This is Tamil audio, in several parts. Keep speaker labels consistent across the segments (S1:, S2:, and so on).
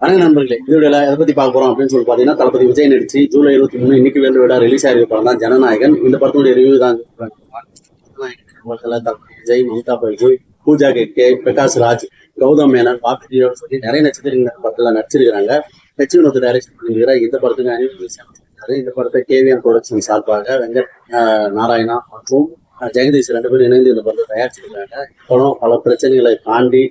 S1: வணக்கம் நண்பர்களே, இதோட எதை பத்தி பார்க்க போறோம் அப்படின்னு சொல்லி பாத்தீங்கன்னா, தளபதி விஜய் நடிச்சு ஜூலை 23 இன்னைக்கு வேண்டு விட ரிலீஸ் ஆகிருக்க படம் தான் ஜனநாயகன். இந்த படத்துடைய ரிவ்யூ தான். தளபதி விஜய், மம்தா பானர்ஜி, பூஜா கே, பிரகாஷ் ராஜ், கௌதம் மேனன், பாபி சொல்லி நிறைய நட்சத்திரங்கள் படத்துல நடிச்சிருக்காங்க. லட்சுமி டைரக்ஷன் பண்ணிருக்கிற இந்த படத்துக்கு அனிருத் இந்த படத்தை கேவிஎம் ப்ரொடக்ஷன் சார்பாக வெங்கட் நாராயணா மற்றும் ஜெகதீஷ் 2 பேரும் இணைந்து இந்த படத்தை தயாரிச்சிருக்காங்க. படம் பல பிரச்சனைகளை தாண்டி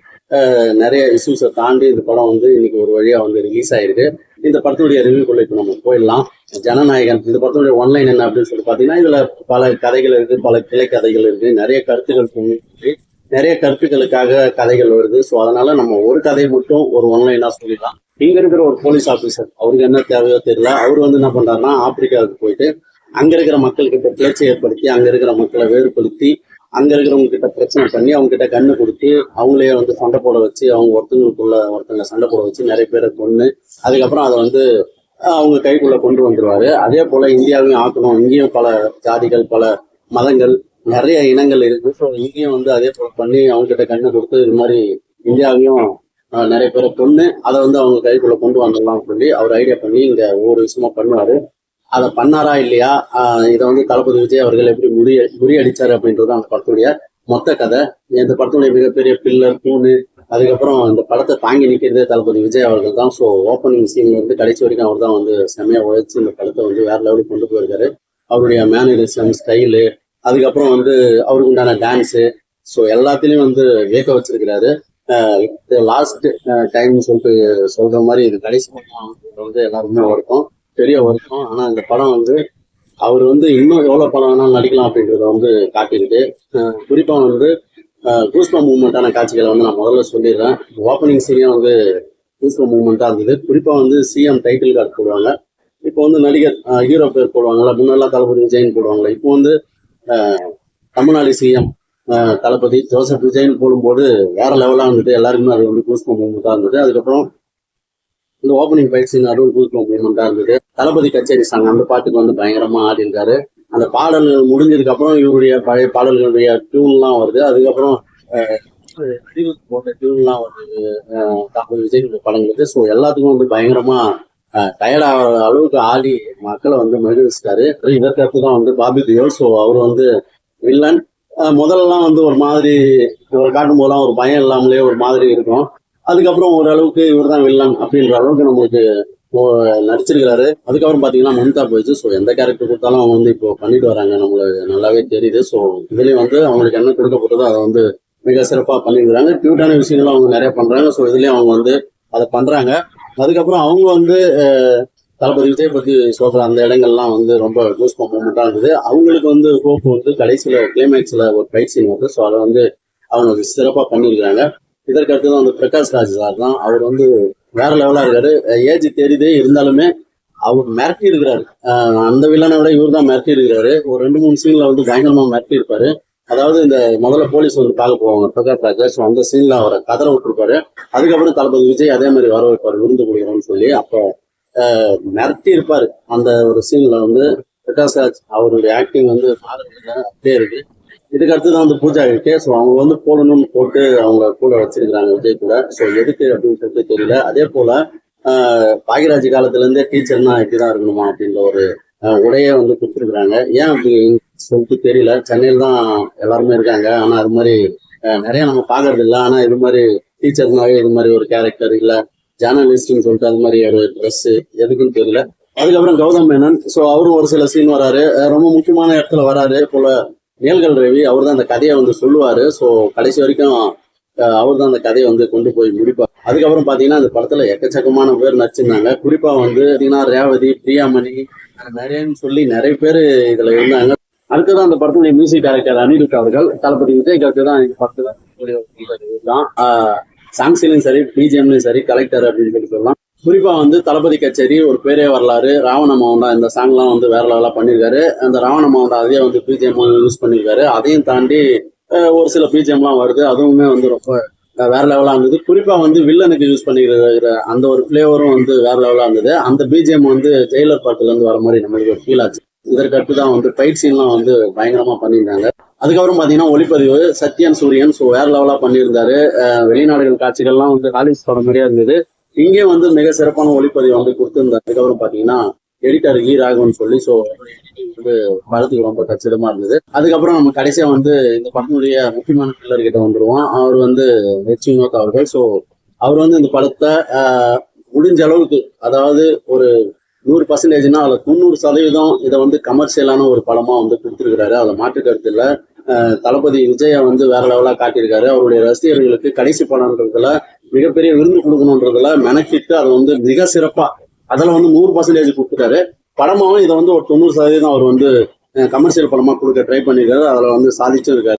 S1: நிறைய இஷ்யூஸை தாண்டி இந்த படம் வந்து இன்னைக்கு ஒரு வழியா வந்து ரிலீஸ் ஆயிருக்கு. இந்த படத்துடைய ரிவ்யூக்குள்ள இப்போ நம்ம போயிடலாம். ஜனநாயகன் இந்த படத்துடைய ஒன்லைன் என்ன அப்படின்னு சொல்லி பாத்தீங்கன்னா, இதுல பல கதைகள் இருக்கு, பல கிளை கதைகள் இருக்கு, நிறைய கருத்துக்கள் இருக்கு, நிறைய கருத்துக்களுக்காக கதைகள் வருது. ஸோ அதனால நம்ம ஒரு கதையை மட்டும் ஒரு ஒன்லைனா சொல்லிடலாம். இங்க இருக்கிற ஒரு போலீஸ் ஆபீசர், அவருக்கு என்ன தேவையோ தெரியல, அவர் வந்து என்ன பண்றாருன்னா ஆப்பிரிக்காவுக்கு போயிட்டு அங்க இருக்கிற மக்கள்கிட்ட பேச்சை ஏற்படுத்தி, அங்க இருக்கிற மக்களை வேறுபடுத்தி, அங்க இருக்கிறவங்க கிட்ட பிரச்சனை பண்ணி, அவங்க கிட்ட கண்ணு கொடுத்து, அவங்களே வந்து சண்டை போட வச்சு, அவங்க ஒருத்தங்க சண்டை போட வச்சு நிறைய பேரை கொண்டு அதுக்கப்புறம் அதை வந்து அவங்க கைக்குள்ள கொண்டு வந்துருவாரு. அதே போல இந்தியாவையும் ஆக்கணும். இங்கேயும் பல ஜாதிகள், பல மதங்கள், நிறைய இனங்கள் இருக்கு. ஸோ இங்கேயும் வந்து அதே போல பண்ணி அவங்க கிட்ட கண்ணு கொடுத்து இது மாதிரி இந்தியாவையும் நிறைய பேரை கொண்டு அதை வந்து அவங்க கைக்குள்ள கொண்டு வந்துடலாம் சொல்லி அவர் ஐடியா பண்ணி இங்க ஒவ்வொரு விஷயமா பண்ணுவாரு. அதை பண்ணாரா இல்லையா, இதை வந்து தளபதி விஜய் அவர்கள் எப்படி முறியடிச்சாரு அப்படின்றது அந்த படத்துடைய மொத்த கதை. இந்த படத்துடைய மிகப்பெரிய பில்லர் தூணு, அதுக்கப்புறம் இந்த படத்தை தாங்கி நிற்கிறதே தளபதி விஜய் அவர்கள் தான். ஸோ ஓப்பனிங் சீன்ல இருந்து கடைசி வரைக்கும் அவர் தான் வந்து செம்மையா உழைச்சு இந்த படத்தை வந்து வேற லெவலுக்கு கொண்டு போயிருக்காரு. அவருடைய மேனரிசம், ஸ்டைலு, அதுக்கப்புறம் வந்து அவருக்கு உண்டான டான்ஸு, ஸோ எல்லாத்திலையும் வந்து வியக்க வச்சிருக்கிறாரு. லாஸ்ட் டைம் சொல்லிட்டு சொல்ற மாதிரி இது கடைசி படம் வந்து எல்லாருமே இருக்கும், பெரிய வருஷம். ஆனா இந்த படம் வந்து அவர் வந்து இன்னும் எவ்வளவு படம் வேணாலும் நடிக்கலாம் அப்படின்றத வந்து காட்டிக்கிட்டு, குறிப்பா வந்து கூஸ்பம் மூவ்மெண்டான காட்சிகளை வந்து நான் முதல்ல சொல்லிடுறேன். ஓப்பனிங் சீனியா வந்து கூஸ்பம் மூவ்மெண்டா இருந்தது. குறிப்பா வந்து சிஎம் டைட்டில் கார்டு போடுவாங்க. இப்போ வந்து நடிகர் ஹீரோ பேர் போடுவாங்கல்ல, முன்னெல்லாம் தளபதி விஜய்னு போடுவாங்களே, இப்போ வந்து தமிழ்நாடு சிஎம் தளபதி ஜோசப் விஜய்னு போடும்போது வேற லெவலா இருந்தது. எல்லாருக்குமே அது வந்து கூஸ்பம் மூவ்மெண்டா இருந்தது. அதுக்கப்புறம் இந்த ஓப்பனிங் ஃபைட் சீன் அதுவும் கூஸ்பம் மூவ்மெண்டா இருந்தது. தளபதி கச்சேரி சாங் அந்த பாட்டுக்கு வந்து பயங்கரமா ஆடி இருக்காரு. அந்த பாடல்கள் முடிஞ்சதுக்கு அப்புறம் இவருடைய பழைய பாடல்களுடைய டியூன்லாம் வருது. அதுக்கப்புறம் போட்ட டியூன்லாம் வருது தளபதி விஜய் படங்களுக்கு. ஸோ எல்லாத்துக்கும் வந்து பயங்கரமா டயர்ட் ஆகிற அளவுக்கு ஆடி மக்களை வந்து மகிழ்ச்சிட்டாரு. இதற்கு தான் வந்து பாபி தியோல். ஸோ அவர் வந்து வில்லன். முதல்லாம் வந்து ஒரு மாதிரி இவர் காட்டும் போதெல்லாம் ஒரு பயம் இல்லாமலே ஒரு மாதிரி இருக்கும். அதுக்கப்புறம் ஓரளவுக்கு இவர் தான் வில்லன் அப்படின்ற அளவுக்கு நம்மளுக்கு நடிச்சிருக்கிறாரு. அதுக்கப்புறம் பாத்தீங்கன்னா மம்தா போயிடுச்சு. ஸோ எந்த கேரக்டர் கொடுத்தாலும் அவங்க வந்து இப்போ பண்ணிட்டு வராங்க, நம்மளுக்கு நல்லாவே தெரியுது. ஸோ இதுலயும் வந்து அவங்களுக்கு என்ன கொடுக்கப்பட்டதோ அதை வந்து மிக சிறப்பா பண்ணிருக்கிறாங்க. கியூட்டான விஷயங்களும் அவங்க நிறைய பண்றாங்க. ஸோ இதுலயும் அவங்க வந்து அதை பண்றாங்க. அதுக்கப்புறம் அவங்க வந்து தளபதி விஜய் பத்தி சொல்ற அந்த இடங்கள்லாம் வந்து ரொம்ப கூஸ்பம் மூமெண்டா இருந்தது. அவங்களுக்கு வந்து ஹோப் வந்து கடைசியில கிளைமேக்ஸ்ல ஒரு ஃபைட் சீன் வருது. ஸோ அதை வந்து அவங்க சிறப்பா பண்ணிருக்கிறாங்க. இதற்கு அடுத்ததான் வந்து பிரகாஷ் ராஜ் சார் தான். அவர் வந்து வேற லெவலா இருக்காரு. ஏஜ் தெரியுது, இருந்தாலுமே அவர் மிரட்டி இருக்கிறாரு. அந்த வில்லனை விட இவர் தான் மிரட்டி இருக்கிறாரு. ஒரு 2-3 சீன்ல வந்து பயங்கரமா மிரட்டி இருப்பாரு. அதாவது இந்த முதல்ல போலீஸ் வந்து பார்க்க போவாங்க பிரகாஷ் ராஜ். ஸோ அந்த சீன்ல அவரை கதற விட்டுருப்பாரு. அதுக்கப்புறம் தளபதி விஜய் அதே மாதிரி வர வைப்பாரு, விருந்து கொடுக்குறோம்னு சொல்லி. அப்போ மிரட்டி இருப்பாரு. அந்த ஒரு சீன்ல வந்து பிரகாஷ் ராஜ் அவருடைய ஆக்டிங் வந்து அப்படியே இருக்கு. இதுக்கு அடுத்துதான் வந்து பூஜா இருக்கு. ஸோ அவங்க வந்து போடணும்னு போட்டு அவங்க கூட வச்சிருக்கிறாங்க விஜய் கூட. ஸோ எதுக்கு அப்படின்னு சொல்லிட்டு தெரியல. அதே போல பாகிராஜ் காலத்துல இருந்தே டீச்சர்னா இப்படிதான் இருக்கணுமா அப்படின்ற ஒரு உடையே வந்து கொடுத்துருக்குறாங்க. ஏன் அப்படி சொல்லிட்டு தெரியல. சென்னையில் தான் எல்லாருமே இருக்காங்க, ஆனா அது மாதிரி நிறைய நம்ம பாக்குறது இல்லை. ஆனா இது மாதிரி டீச்சர்னாவே இது மாதிரி ஒரு கேரக்டர் இல்ல, ஜேர்னலிஸ்ட்னு சொல்லிட்டு அது மாதிரி ஒரு ட்ரெஸ் எதுக்குன்னு தெரியல. அதுக்கப்புறம் கௌதம் மேனன். ஸோ அவரும் ஒரு சில சீன் வராரு, ரொம்ப முக்கியமான இடத்துல வராரு. போல நேல்கள் ரவி அவர் தான் அந்த கதையை வந்து சொல்லுவாரு. ஸோ கடைசி வரைக்கும் அவர் தான் அந்த கதையை வந்து கொண்டு போய் முடிப்பார். அதுக்கப்புறம் பாத்தீங்கன்னா இந்த படத்துல எக்கச்சக்கமான பேர் நடிச்சிருந்தாங்க. குறிப்பா வந்து பாத்தீங்கன்னா ரேவதி, பிரியாமணி, நிறையன்னு சொல்லி நிறைய பேர் இதுல இருந்தாங்க. அடுத்ததான் அந்த படத்துடைய மியூசிக் டைரக்டர் அனிருத் அவர்கள். தளபதி விஜய்க்கு அடுத்துதான் இந்த படத்துல தான் சாங்ஸ்லயும் சரி, பிஜிஎம்லயும் சரி கலெக்டர் அப்படின்னு சொல்லி சொல்லலாம். குறிப்பா வந்து தளபதி கச்சேரி, ஒரு பேரே வரலாறு, ராவண மவுண்டா, இந்த சாங்லாம் வந்து வேற லெவலா பண்ணிருக்காரு. அந்த ராவண மவுண்டா அதே வந்து பிஜிஎம் யூஸ் பண்ணிருக்காரு. அதையும் தாண்டி ஒரு சில பிஜிஎம்லாம் வருது, அதுவுமே வந்து ரொம்ப வேற லெவலா இருந்தது. குறிப்பா வந்து வில்லனுக்கு யூஸ் பண்ணிக்கிற அந்த ஒரு பிளேவரும் வந்து வேற லெவலா இருந்தது. அந்த பிஜிஎம் வந்து ஜெயிலர் பாட்டுல இருந்து வர மாதிரி நம்மளுக்கு ஒரு ஃபீல் ஆச்சு. இதற்கு அடுத்துதான் வந்து ஃபைட் சீன்லாம் வந்து பயங்கரமா பண்ணியிருந்தாங்க. அதுக்கப்புறம் பாத்தீங்கன்னா ஒளிப்பதிவு சத்யன் சூரியன். ஸோ வேற லெவலா பண்ணியிருந்தாரு. வெளிநாடுகள் காட்சிகள்லாம் வந்து ஹாலிவுட் படம் மாதிரியா இருந்தது. இங்கே வந்து மிக சிறப்பான ஒளிப்பதிவு வந்து கொடுத்திருந்தார். அதுக்கப்புறம் பாத்தீங்கன்னா எடிட்டர் ஈ ராகவன் சொல்லி, ஸோ வந்து படத்துக்கு ரொம்ப கச்சிதமா இருந்தது. அதுக்கப்புறம் நம்ம கடைசியா வந்து இந்த படத்தினுடைய முக்கியமான பில்லர் கிட்ட வந்துருவோம். அவர் வந்து வெற்றி வினோத் அவர்கள். ஸோ அவர் வந்து இந்த படத்தை முடிஞ்ச அளவுக்கு, அதாவது ஒரு 100%னா அதுல 90% இதை வந்து கமர்ஷியலான ஒரு படமா வந்து கொடுத்திருக்கிறாரு. அதை மாற்று கருத்து இல்ல. தளபதி விஜய வந்து வேற லெவலா காட்டியிருக்காரு. அவருடைய ரசிகர்களுக்கு கடைசி படம்ன்றதுல மிகப்பெரிய விருந்து கொடுக்கணுன்றதுல மெனக்கிட்டு அதை வந்து மிக சிறப்பா அதுல வந்து 100% கொடுத்துட்டாரு. படமாவும் இதை வந்து ஒரு 90% அவர் வந்து கமர்ஷியல் படமா கொடுக்க ட்ரை பண்ணியிருக்காரு. அதுல வந்து சாதிச்சும் இருக்காரு.